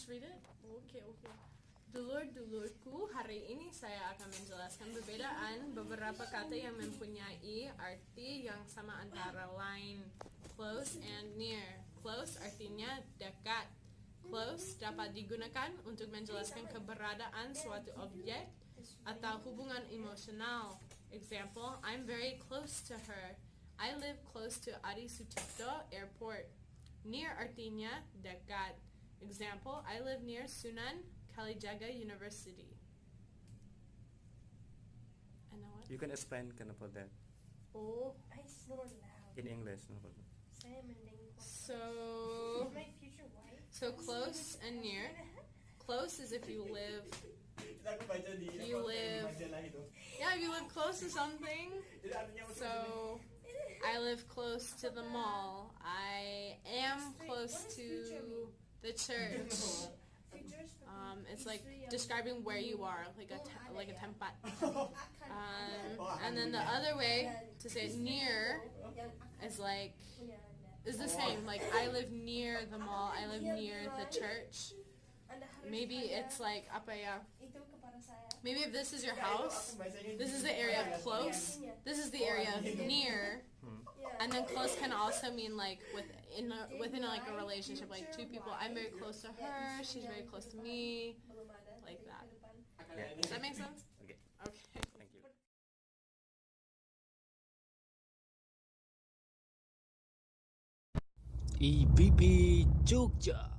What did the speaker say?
just read it? Okay. Dulur-dulurku, hari ini saya akan menjelaskan perbedaan beberapa kata yang mempunyai arti yang sama antara lain close and near. Close artinya dekat. Close dapat digunakan untuk menjelaskan keberadaan suatu objek atau hubungan emosional. Example, I'm very close to her. I live close to Adi Sucipto Airport. Near artinya dekat. Example, I live near Sunan Kalijaga University. And now what? You can explain kenapa that Oh, I snore loud. in English. Kenapa? Saya mending so my future wife. close and near. Close is if you live if you live close to something. So I live close to the mall. I am close to the church. It's like describing where you are, like a tempat. And then the other way to say near is the same. Like I live near the mall. I live near the church. Maybe it's like apa ya? Maybe if this is your house, this is the area close. This is the area near. And then close can also mean like within like a relationship, like two people. I'm very close to her, she's very close to me, like that. Yeah. Does that make sense? Okay. Okay. Thank you. EBPJogja.